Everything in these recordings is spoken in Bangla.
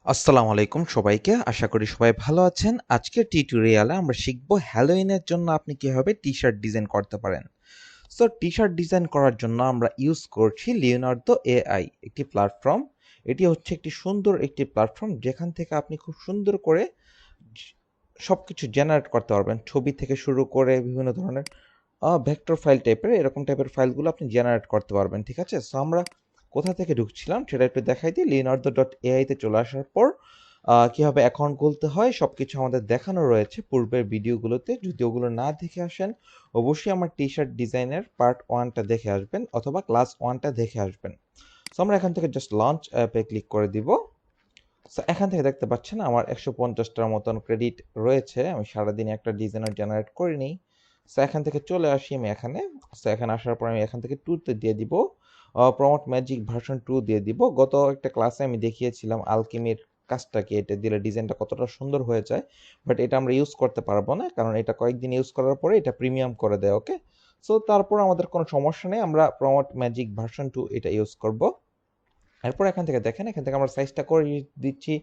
আসসালামু আলাইকুম সবাইকে। আশা করি সবাই ভালো আছেন। আজকের টিউটোরিয়ালে আমরা শিখব হ্যালোইনের জন্য আপনি কিভাবে টি-শার্ট ডিজাইন করতে পারেন। সো টি-শার্ট ডিজাইন করার জন্য আমরা ইউজ করছি লিওনার্দো এআই একটি প্ল্যাটফর্ম। এটি হচ্ছে একটি প্ল্যাটফর্ম যেখান থেকে আপনি খুব সুন্দর করে সবকিছু জেনারেট করতে পারবেন। ছবি থেকে শুরু করে বিভিন্ন ধরনের ভেক্টর ফাইল টাইপের এরকম টাইপের ফাইলগুলো আপনি জেনারেট করতে পারবেন। ঠিক আছে? সো আমরা কোথা থেকে ঢুকছিলাম সেটা একটু দেখাই দিই। leonardo.ai তে চলে আসার পর কিভাবে অ্যাকাউন্ট খুলতে হয় সবকিছু আমাদের দেখানো রয়েছে পূর্বের ভিডিওগুলোতে। যদি ওগুলো না দেখে আসেন অবশ্যই আমার টি-শার্ট ডিজাইনের পার্ট 1 টা দেখে আসবেন অথবা ক্লাস 1 টা দেখে আসবেন। সো আমরা এখান থেকে জাস্ট লঞ্চ অ্যাপে ক্লিক করে দিব। সো এখান থেকে দেখতে পাচ্ছেন আমার 150টার মতন ক্রেডিট রয়েছে। আমি সারাদিনে একটা ডিজাইনার জেনারেট করিনি। সো এখান থেকে চলে আসি আমি এখানে। সো এখানে আসার পর আমি এখান থেকে 2 তে দিয়ে দিব। প্রমোট ম্যাজিক ভার্সন 2 দিয়ে দিব। গত একটা ক্লাসে আমি দেখিয়েছিলাম আলকেমির কাজটাকে এটা দিলে ডিজাইনটা কতটা সুন্দর হয়ে যায়। বাট এটা আমরা ইউজ করতে পারবো না কারণ এটা কয়েকদিন ইউজ করার পরে এটা প্রিমিয়াম করে দেয়। ওকে? সো তারপর আমাদের কোনো সমস্যা নেই। আমরা প্রমোট ম্যাজিক ভার্সন 2 এটা ইউজ করব। এরপর এখান থেকে দেখেন এখান থেকে আমরা সাইজটা করে দিচ্ছি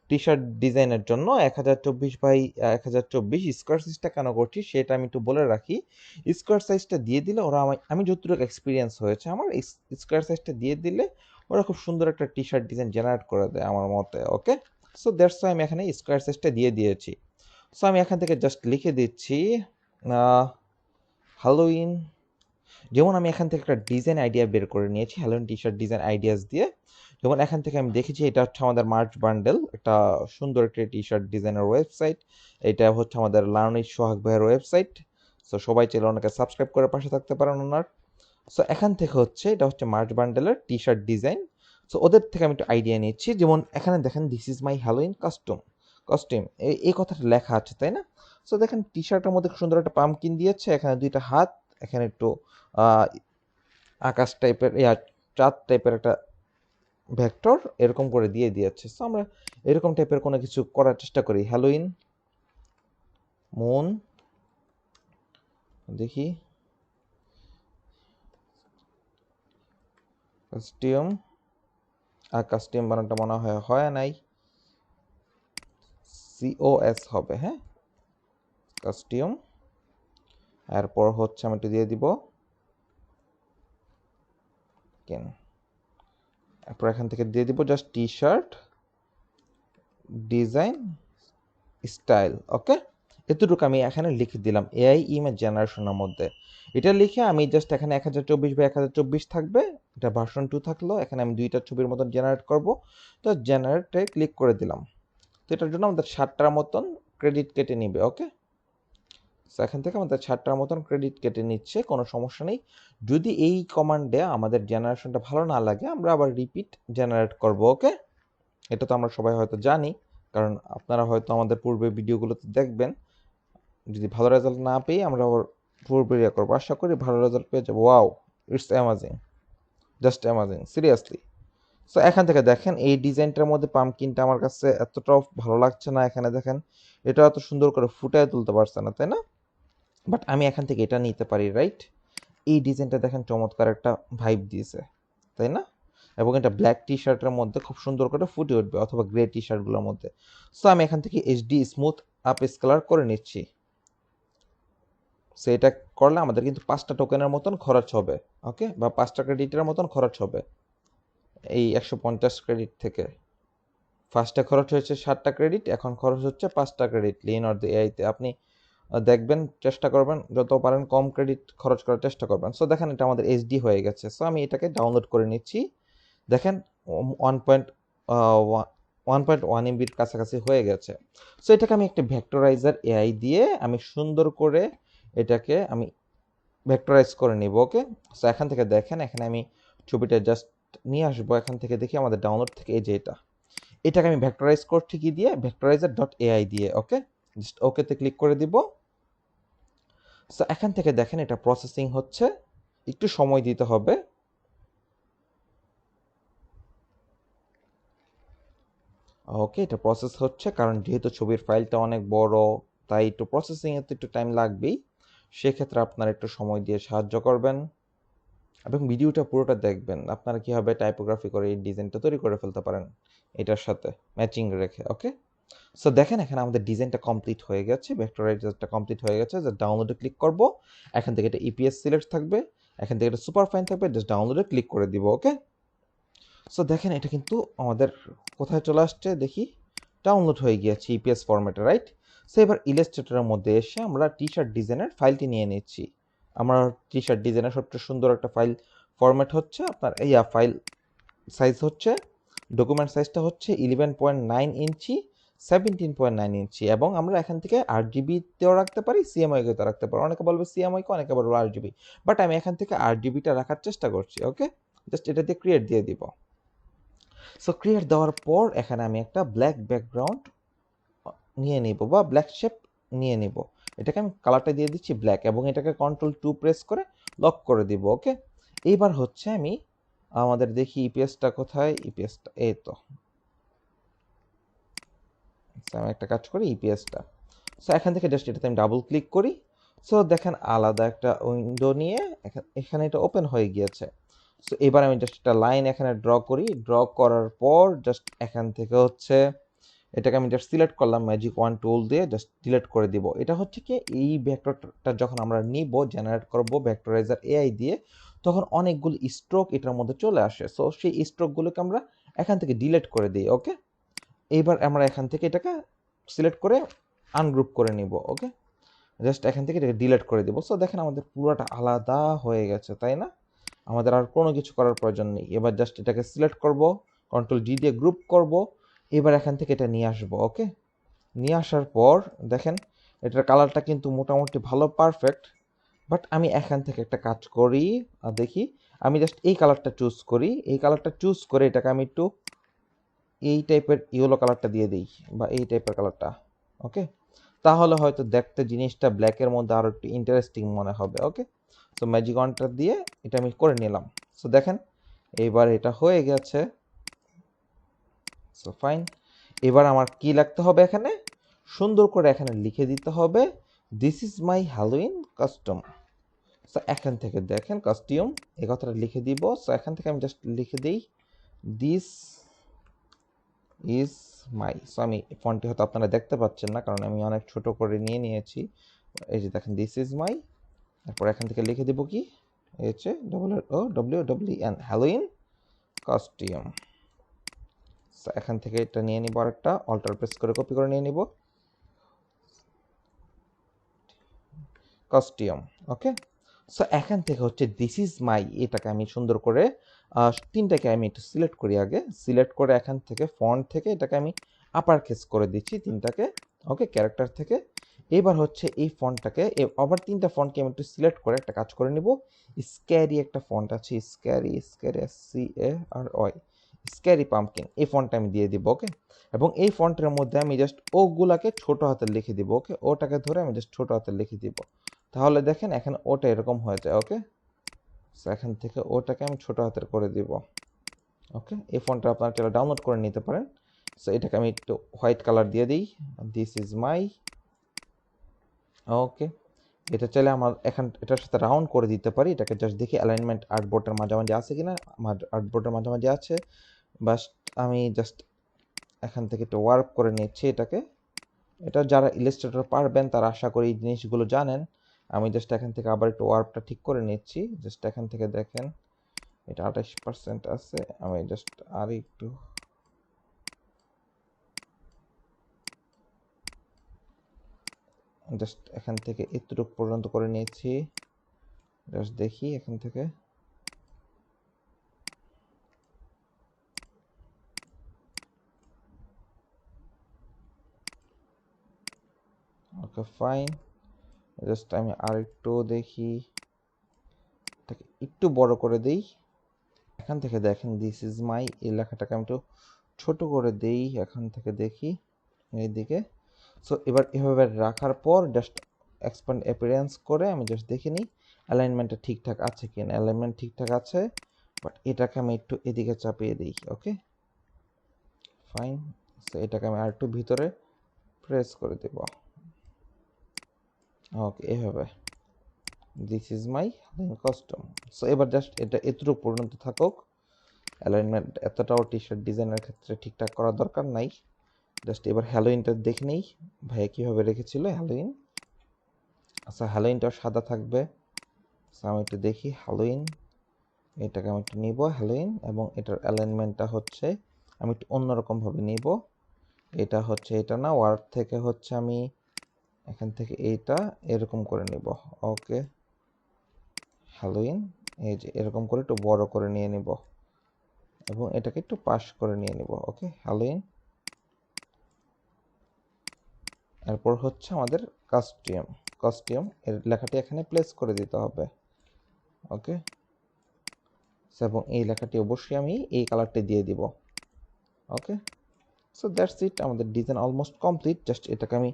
টি-শার্ট ডিজাইনের জন্য 1024 বাই 1024 স্কোয়ার সাইজটা কেন করছি সেটা আমি একটু বলে রাখি। স্কোয়ার সাইজটা দিয়ে দিলে ওরা আমি যতটুকু এক্সপিরিয়েন্স হয়েছে আমার স্কোয়ার সাইজটা দিয়ে দিলে ওরা খুব সুন্দর একটা টি-শার্ট ডিজাইন জেনারেট করে দেয় আমার মতে। ওকে? সো দ্যাটস ওয়াই আমি এখানে স্কোয়ার সাইজটা দিয়ে দিয়েছি। সো আমি এখান থেকে জাস্ট লিখে দিচ্ছি হ্যালোইন। যেমন আমি এখান থেকে একটা ডিজাইন আইডিয়া বের করে নিয়েছি হ্যালোইন টি-শার্ট ডিজাইন আইডিয়াস দিয়ে। যেমন এখান থেকে আমি দেখেছি এটা হচ্ছে আমাদের মার্চ বান্ডেল, একটা সুন্দর একটা টি-শার্ট ডিজাইনের ওয়েবসাইট। এটা হচ্ছে আমাদের লার্নিশ সোহাগ ভাইয়ের ওয়েবসাইট। সো সবাই চাইলে ওনাকে সাবস্ক্রাইব করে পাশে থাকতে পারেন ওনার। সো এখান থেকে হচ্ছে এটা হচ্ছে মার্চ বান্ডেলের টি-শার্ট ডিজাইন। সো ওদের থেকে আমি একটু আইডিয়া নিচ্ছি। যেমন এখানে দেখেন this is my Halloween costume এই কথাটা লেখা আছে তাই না? সো দেখেন টি-শার্টের মধ্যে সুন্দর একটা পামকিন দিয়েছে, এখানে দুইটা হাত, এখানে একটু আহ, আকাশ টাইপের চাঁদ টাইপের একটা ভেক্টর এরকম করে দিয়ে দিয়েছে। সো আমরা এরকম টাইপের কোনো কিছু করার চেষ্টা করি। হ্যালোইন মুন দেখি কাস্টিউম কাস্টিউম বানানটা মনে হয় নাই, COS হবে। হ্যাঁ, কাস্টিউম। এরপর হচ্ছে আমি একটু দিয়ে দিব কেন, এরপর এখান থেকে দিয়ে দিব জাস্ট টি-শার্ট ডিজাইন স্টাইল। ওকে? এতটুকু আমি এখানে লিখে দিলাম এআই ইমেজ জেনারেশনের মধ্যে। এটা লিখে আমি জাস্ট এখানে 1024 বাই 1024 থাকবে, এটা ভার্সন 2 থাকলো। এখানে আমি দুইটা ছবির মতন জেনারেট করব। তো জেনারেটে ক্লিক করে দিলাম। তো এটার জন্য আমাদের 60টার মতন ক্রেডিট কেটে নিবে। ওকে? সো এখান থেকে আমাদের 60টার মতন ক্রেডিট কেটে নিচ্ছে, কোনো সমস্যা নেই। যদি এই কমান্ডে আমাদের জেনারেশনটা ভালো না লাগে আমরা আবার রিপিট জেনারেট করব। ওকে? এটা তো আমরা সবাই হয়তো জানি, কারণ আপনারা হয়তো আমাদের পূর্বের ভিডিওগুলোতে দেখবেন। যদি ভালো রেজাল্ট না পেয়ে আমরা আবার পূর্বে করবো। আশা করি ভালো রেজাল্ট পেয়ে যাবো। Wow, it's amazing, just amazing, seriously. So এখান থেকে দেখেন এই ডিজাইনটার মধ্যে পামকিনটা আমার কাছে এতটাও ভালো লাগছে না। এখানে দেখেন এটা এত সুন্দর করে ফুটায় তুলতে পারছে না, তাই না? বাট আমি এখান থেকে এটা নিতে পারি, রাইট? এই ডিজাইনটা দেখেন চমৎকার একটা ভাইব দিয়েছে, তাই না? এবং এটা ব্ল্যাক টি শার্টের মধ্যে খুব সুন্দর করে ফুটে উঠবে, অথবা গ্রে টি শার্টগুলোর মধ্যে। সো আমি এখান থেকে HD স্মুথ আপ স্কেলার করে নিচ্ছি। সো এটা করলে আমাদের কিন্তু 5টা টোকেনের মতন খরচ হবে। ওকে? বা 5টা ক্রেডিটের মতন খরচ হবে এই 150 ক্রেডিট থেকে। ফার্স্টে খরচ হয়েছে 7টা ক্রেডিট, এখন খরচ হচ্ছে 5টা ক্রেডিট লিওনার্দো এআইতে। আপনি দেখবেন, চেষ্টা করবেন যত পারেন কম ক্রেডিট খরচ করার চেষ্টা করবেন। সো দেখেন এটা আমাদের HD হয়ে গেছে। সো আমি এটাকে ডাউনলোড করে নিচ্ছি। দেখেন 1.1 MBর কাছাকাছি হয়ে গেছে। সো এটাকে আমি একটা ভেক্টরাইজার AI দিয়ে আমি সুন্দর করে এটাকে আমি ভেক্টরাইজ করে নিব। ওকে? সো এখান থেকে দেখেন এখানে আমি ছবিটা জাস্ট নিয়ে আসবো। এখান থেকে দেখি আমাদের ডাউনলোড থেকে এই যে এটাকে আমি ভেক্টরাইজ করছি কি দিয়ে, vectorizer.ai দিয়ে। ওকে? জাস্ট ওকেতে ক্লিক করে দিব। সো এখান থেকে দেখেন এটা প্রসেসিং হচ্ছে, একটু সময় দিতে হবে। ওকে, এটা প্রসেস হচ্ছে কারণ যেহেতু ছবির ফাইলটা অনেক বড়, তাই একটু প্রসেসিং এ তো একটু টাইম লাগবেই। সেক্ষেত্রে আপনারা একটু সময় দিয়ে সাহায্য করবেন। এবং ভিডিওটা পুরোটা দেখবেন, আপনারা কীভাবে টাইপোগ্রাফি করে এই ডিজাইনটা তৈরি করে ফেলতে পারেন এটার সাথে ম্যাচিং রেখে। ওকে, সো দেখেন এখানে আমাদের ডিজাইনটা কমপ্লিট হয়ে গেছে, ভেক্টরাইজারটা কমপ্লিট হয়ে গেছে। জাস্ট ডাউনলোডে ক্লিক করব, এখান থেকে এটা ইপিএস সিলেক্ট থাকবে, এখান থেকে এটা সুপার ফাইন থাকবে, জাস্ট ডাউনলোডে ক্লিক করে দিব। ওকে, সো দেখেন এটা কিন্তু আমাদের কোথায় চলে আসছে দেখি, ডাউনলোড হয়ে গিয়েছে ইপিএস ফরম্যাটে, রাইট? সো এবার ইলাস্ট্রেটরের মধ্যে এসে আমরা টি শার্ট ডিজাইনের ফাইলটি নিয়ে নিচ্ছি। আমার টি শার্ট ডিজাইনের সবচেয়ে সুন্দর একটা ফাইল ফরম্যাট হচ্ছে আপনার ফাইল সাইজ হচ্ছে, ডকুমেন্ট সাইজটা হচ্ছে 11.9 ইঞ্চি 17.9 ইঞ্চি, এবং আমরা এখান থেকে RGB-তেও রাখতে পারি, CMYK-তেও রাখতে পারি। অনেকে বলবে CMYK, অনেকে বলবে RGB, বাট আমি এখান থেকে RGB-টা রাখার চেষ্টা করছি। ওকে, জাস্ট এটা দিয়ে ক্রিয়েট দিয়ে দিব। সো ক্রিয়েট দেওয়ার পর এখানে আমি একটা ব্ল্যাক ব্যাকগ্রাউন্ড নিয়ে নিব বা ব্ল্যাক শেপ নিয়ে নিব। এটাকে আমি কালারটা দিয়ে দিচ্ছি ব্ল্যাক, এবং এটাকে Ctrl+2 প্রেস করে লক করে দিব। ওকে, এইবার হচ্ছে আমি আমাদের দেখি ইপিএসটা কোথায়, ইপিএসটা এই তো। আমি একটা কাজ করি ইপিএসটা, সো এখান থেকে জাস্ট এটাতে আমি ডাবল ক্লিক করি। সো দেখেন আলাদা একটা উইন্ডো নিয়ে এখানে এটা ওপেন হয়ে গিয়েছে। সো এবার আমি জাস্ট একটা লাইন এখানে ড্র করি, ড্র করার পর জাস্ট এখান থেকে হচ্ছে এটাকে আমি জাস্ট সিলেক্ট করলাম ম্যাজিক ওয়ান টুল দিয়ে, জাস্ট ডিলিট করে দিব। এটা হচ্ছে কি, এই ভেক্টরটা যখন আমরা নিব, জেনারেট করব ভেক্টরাইজার এআই দিয়ে, তখন অনেকগুলো স্ট্রোক এটার মধ্যে চলে আসে। সো সেই স্ট্রোকগুলোকে আমরা এখান থেকে ডিলিট করে দিই। ওকে, এইবার আমরা এখান থেকে এটাকে সিলেক্ট করে আনগ্রুপ করে নিব। ওকে, জাস্ট এখান থেকে এটাকে ডিলিট করে দিব। সো দেখেন আমাদের পুরোটা আলাদা হয়ে গেছে, তাই না? আমাদের আর কোনো কিছু করার প্রয়োজন নেই। এবার জাস্ট এটাকে সিলেক্ট করব, Ctrl+G দিয়ে গ্রুপ করব, এবার এখান থেকে এটা নিয়ে আসবো। ওকে, নিয়ে আসার পর দেখেন এটার কালারটা কিন্তু মোটামুটি ভালো, পারফেক্ট। বাট আমি এখান থেকে একটা কাজ করি, দেখি আমি জাস্ট এই কালারটা চুজ করি, এই কালারটা চুজ করে এটাকে আমি একটু এই টাইপের ইয়েলো কালারটা দিয়ে দিই, বা এই টাইপের কালারটা। ওকে, তাহলে হয়তো দেখতে জিনিসটা ব্ল্যাকের মধ্যে আরও একটু ইন্টারেস্টিং মনে হবে। ওকে, সো ম্যাজিক ওয়ানটা দিয়ে এটা আমি করে নিলাম। সো দেখেন এইবার এটা হয়ে গেছে। সো ফাইন, এবার আমার কি লিখতে হবে, এখানে সুন্দর করে এখানে লিখে দিতে হবে this is my Halloween custom. So এখান থেকে দেখেন কাস্টিউম এই কথাটা লিখে দিব। সো এখান থেকে আমি জাস্ট লিখে দিই দিস ইজ মাই। সো আমি ফন্টটি হয়তো আপনারা দেখতে পাচ্ছেন না, কারণ আমি অনেক ছোট করে নিয়ে নিয়েছি। এই যে দেখেন দিস ইজ মাই, তারপর এখান থেকে লিখে দিব কি, HWN হ্যালোইন কাস্টিউম। এখান থেকে এটা নিয়ে নিব, আরেকটা অল্টার প্রেস করে কপি করে নিয়ে নিব কাস্টিউম। ওকে, সো এখান থেকে হচ্ছে দিস ইজ মাই, এটাকে আমি সুন্দর করে তিনটাকে আমি একটু সিলেক্ট করি আগে, সিলেক্ট করে এখান থেকে ফন্ট থেকে এটাকে আমি আপার কেস করে দিচ্ছি তিনটাকে। ওকে, ক্যারেক্টার থেকে এবার হচ্ছে এই ফন্টটাকে আবার তিনটা ফন্টকে আমি একটু সিলেক্ট করে একটা কাজ করে নিব। স্ক্যারি একটা ফন্ট আছে, স্ক্যারি SCARY, স্ক্যারি পাম্পকিন, এই ফন্টটা আমি দিয়ে দিব। ওকে, এবং এই ফন্টের মধ্যে আমি জাস্ট ওগুলাকে ছোট হাতে লিখে দিব। ওকে, ওটাকে ধরে আমি জাস্ট ছোট হাতে লিখে দিব, তাহলে দেখেন এখানে ওটা এরকম হয়ে যায়। ওকে, সো এখান থেকে ওটাকে আমি ছোট হাতের করে দিব। ওকে, এই ফন্টটা আপনারা চাইলে ডাউনলোড করে নিতে পারেন। সো এটাকে আমি একটু হোয়াইট কালার দিয়ে দিই, দিস ইজ মাই। ওকে, এটা চাইলে আমার এটার সাথে রাউন্ড করে দিতে পারি। এটাকে জাস্ট দেখি অ্যালাইনমেন্ট আর্টবোর্ডের মাঝামাঝি আছে কিনা, আর্টবোর্ডের মাঝামাঝি আছে। বাস আমি জাস্ট এখান থেকে একটু ওয়ার্ক করে নিচ্ছি এটাকে। এটা যারা ইলাস্ট্রেটর পারবেন তারা আশা করি এই জিনিসগুলো জানেন। আমি জাস্ট এখান থেকে আবার একটু ওয়ার্কটা ঠিক করে নিচ্ছি। জাস্ট এখান থেকে দেখেন এটা 28% আছে, আমি জাস্ট আর একটু জাস্ট এখান থেকে এতটুকু পর্যন্ত করে নিয়েছি। জাস্ট দেখি এখান থেকে, ওকে ফাইন। জাস্ট আমি আর একটু দেখি, এটাকে একটু বড় করে দেই। এখান থেকে দেখেন দিস ইজ মাই, এই লেখাটাকে আমি একটু ছোট করে দেই। এখান থেকে দেখি এইদিকে। সো এবার এভাবে রাখার পর জাস্ট এক্সপ্যান্ড অ্যাপিয়ারেন্স করে আমি জাস্ট দেখে নিই অ্যালাইনমেন্টটা ঠিকঠাক আছে কিনা। অ্যালাইনমেন্ট ঠিকঠাক আছে, বাট এটাকে আমি একটু এদিকে চাপিয়ে দিই। ওকে ফাইন, সো এটাকে আমি আর একটু ভিতরে প্রেস করে দেব। ওকে, এভাবে। This is my Halloween costume. So এবার জাস্ট এটা এতটুকু পর্যন্ত থাকুক। অ্যালাইনমেন্ট এতটাও টি শার্ট ডিজাইনের ক্ষেত্রে ঠিকঠাক করার দরকার নাই। জাস্ট এবার হ্যালোইনটা দেখে নেই ভাইয়া কীভাবে রেখেছিল হ্যালোইন। আচ্ছা, হ্যালোইনটাও সাদা থাকবে। সো আমি একটু দেখি হ্যালোইন, এটাকে আমি একটু নিব হ্যালোইন, এবং এটার অ্যালাইনমেন্টটা হচ্ছে আমি একটু অন্যরকমভাবে নিব। এটা হচ্ছে এটা না, ওয়ার্ড থেকে হচ্ছে আমি এখান থেকে এইটা এরকম করে নিব। ওকে, হ্যালোইন এই যে এরকম করে একটু বড় করে নিয়ে নিব এবং এটাকে একটু পাশ করে নিয়ে নিব। ওকে, হ্যালোইন। এরপর হচ্ছে আমাদের কস্টিউম। কস্টিউম এর লেখাটি এখানে প্লেস করে দিতে হবে। ওকে, এবং এই লেখাটি অবশ্যই আমি এই কালারটি দিয়ে দিব। ওকে, সো দ্যাটস ইট, আমাদের ডিজাইন অলমোস্ট কমপ্লিট। জাস্ট এটাকে আমি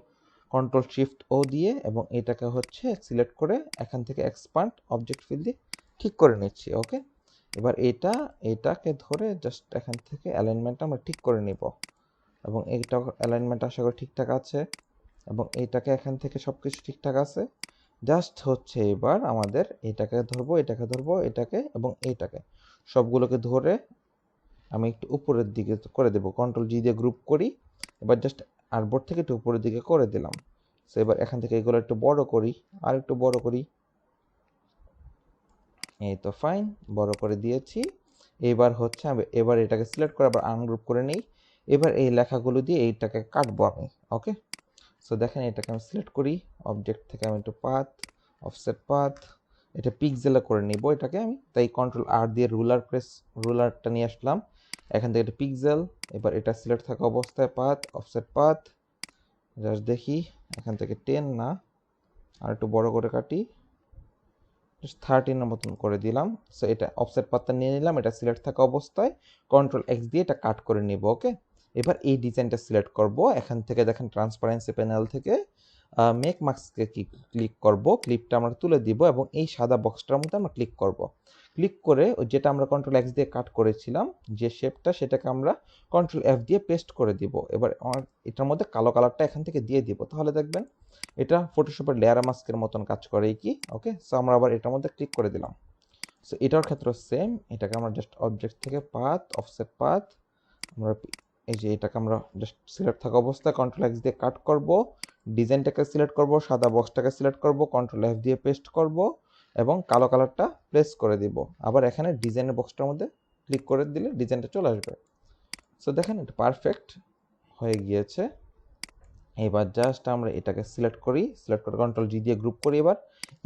কন্ট্রোল শিফট ও দিয়ে এবং এটাকে হচ্ছে সিলেক্ট করে এখান থেকে এক্সপান্ড অবজেক্ট ফিল দিয়ে ঠিক করে নিচ্ছি। ওকে, এবার এটাকে ধরে জাস্ট এখান থেকে অ্যালাইনমেন্টটা আমরা ঠিক করে নিব এবং এইটা অ্যালাইনমেন্ট আশা করি ঠিকঠাক আছে এবং এইটাকে এখান থেকে সব কিছু ঠিকঠাক আছে। জাস্ট হচ্ছে এবার আমাদের এটাকে ধরবো, এটাকে এবং এইটাকে সবগুলোকে ধরে আমি একটু উপরের দিকে করে দেবো। কন্ট্রোল জি দিয়ে গ্রুপ করি। এবার জাস্ট আর্টবোর্ড থেকে একটু উপরের দিকে করে দিলাম। সো এবার এখান থেকে এগুলো একটু বড় করি, আর একটু বড় করি। এই তো ফাইন, বড় করে দিয়েছি। এবার হচ্ছে আমি এবার এটাকে সিলেক্ট করে আবার আনগ্রুপ করে নিই। এবার এই লেখাগুলো দিয়ে এইটাকে কাটবো আমি। ওকে, সো দেখেন এটাকে আমি সিলেক্ট করি, অবজেক্ট থেকে আমি একটু পাথ, অফসেট পাথ, এটা পিক্সেলে করে নিব এটাকে আমি, তাই কন্ট্রোল আর দিয়ে রুলারটা নিয়ে আসলাম। এখান থেকে এটা পিক্সেল, এবার এটা সিলেক্ট থাকা অবস্থায় পাথ, অফসেট পাথ, জাস্ট দেখি এখান থেকে 10 না, আর একটু বড় করে কাটি, 13 এর মতন করে দিলাম। সো এটা অফসেট পাথটা নিয়ে নিলাম, এটা সিলেক্ট থাকা অবস্থায় কন্ট্রোল এক্স দিয়ে এটা কাট করে নিব। ওকে, এবার এই ডিজাইনটা সিলেক্ট করব। এখান থেকে দেখেন ট্রান্সপারেন্সি প্যানেল থেকে মেক মাস্ককে ক্লিক করব, ক্লিপটা আমরা তুলে দিব এবং এই সাদা বক্সটার মধ্যে আমরা ক্লিক করব। ক্লিক করে যেটা আমরা কন্ট্রোল এক্স দিয়ে কাট করেছিলাম যে শেপটা, সেটাকে আমরা কন্ট্রোল এফ দিয়ে পেস্ট করে দিব। এবার এটার মধ্যে কালো কালারটা এখান থেকে দিয়ে দিব, তাহলে দেখবেন এটা ফটোশপের লেয়ার মাস্কের মতন কাজ করে কি। ওকে, সো আমরা আবার এটার মধ্যে ক্লিক করে দিলাম। সো এটার ক্ষেত্রে সেম, এটাকে আমরা জাস্ট অবজেক্ট থেকে পাথ, অফসেট পাথ, আমরা এই যে এটাকে আমরা জাস্ট সিলেক্ট থাকা অবস্থায় কন্ট্রোল এক্স দিয়ে কাট করব, ডিজাইনটাকে সিলেক্ট করব, সাদা বক্সটাকে সিলেক্ট করব, কন্ট্রোল এফ দিয়ে পেস্ট করব এবং কালো কালারটা প্লেস করে দিব। আবার এখানে ডিজাইনের বক্সটার মধ্যে ক্লিক করে দিলে ডিজাইনটা চলে আসবে। সো দেখেন এটা পারফেক্ট হয়ে গিয়েছে। এবার জাস্ট আমরা এটাকে সিলেক্ট করি, সিলেক্ট করে কন্ট্রোল জি দিয়ে গ্রুপ করি।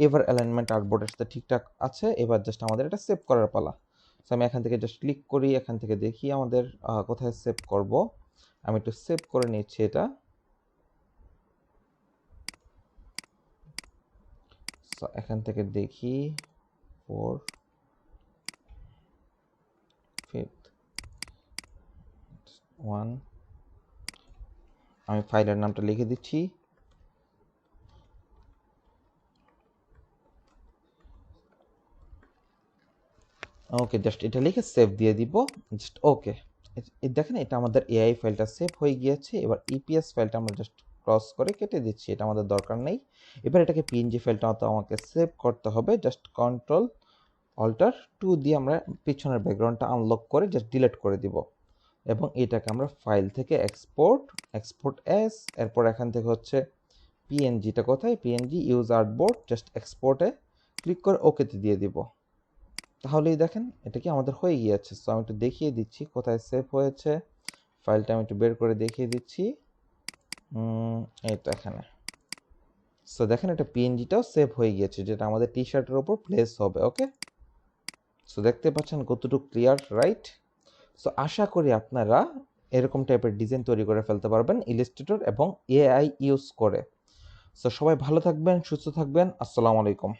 এবার অ্যালাইনমেন্ট আর্টবোর্ডের সাথে ঠিকঠাক আছে। এবার জাস্ট আমাদের এটা সেভ করার পালা। সো আমি এখান থেকে জাস্ট ক্লিক করি, এখান থেকে দেখি আমাদের কোথায় সেভ করব। আমি একটু সেভ করে নিচ্ছি এটা। সো এখান থেকে দেখি 4 5th 1, আমি ফাইলের নামটা লিখে দিচ্ছি। ওকে, জাস্ট এটা লিখে সেভ দিয়ে দিব। জাস্ট ওকে, দেখেন এটা আমাদের এআই ফাইলটা সেভ হয়ে গিয়েছে। এবার ইপিএস ফাইলটা আমরা জাস্ট ক্রস করে কেটে দিচ্ছি, এটা আমাদের দরকার নেই। এবার এটাকে পিএনজি ফাইলটা তো আমাকে সেভ করতে হবে। জাস্ট কন্ট্রোল অল্টার 2 দিয়ে আমরা পিছনের ব্যাকগ্রাউন্ডটা আনলক করে জাস্ট ডিলিট করে দিব এবং এটাকে আমরা ফাইল থেকে এক্সপোর্ট এস, এরপর এখান থেকে হচ্ছে পিএনজিটা কোথায়, পিএনজি ইউজ আর্টবোর্ড, জাস্ট এক্সপোর্টে ক্লিক করে ওকেতে দিয়ে দিব। তাহলেই দেখেন এটা কি আমাদের হয়ে গিয়েছে। সো আমি একটু দেখিয়ে দিচ্ছি কোথায় সেভ হয়েছে। ফাইলটা আমি একটু বের করে দেখিয়ে দিচ্ছি, এই তো এখানে। সো দেখেন এটা পিএনজিটাও সেভ হয়ে গিয়েছে, যেটা আমাদের টি শার্টের উপর প্লেস হবে। ওকে, সো দেখতে পাচ্ছেন কতটুকু ক্লিয়ার, রাইট? সো আশা করি আপনারা এরকম টাইপের ডিজাইন তৈরি করে ফেলতে পারবেন ইলাস্ট্রেটর এবং এআই ইউজ করে। সো সবাই ভালো থাকবেন, সুস্থ থাকবেন। আসসালামু আলাইকুম।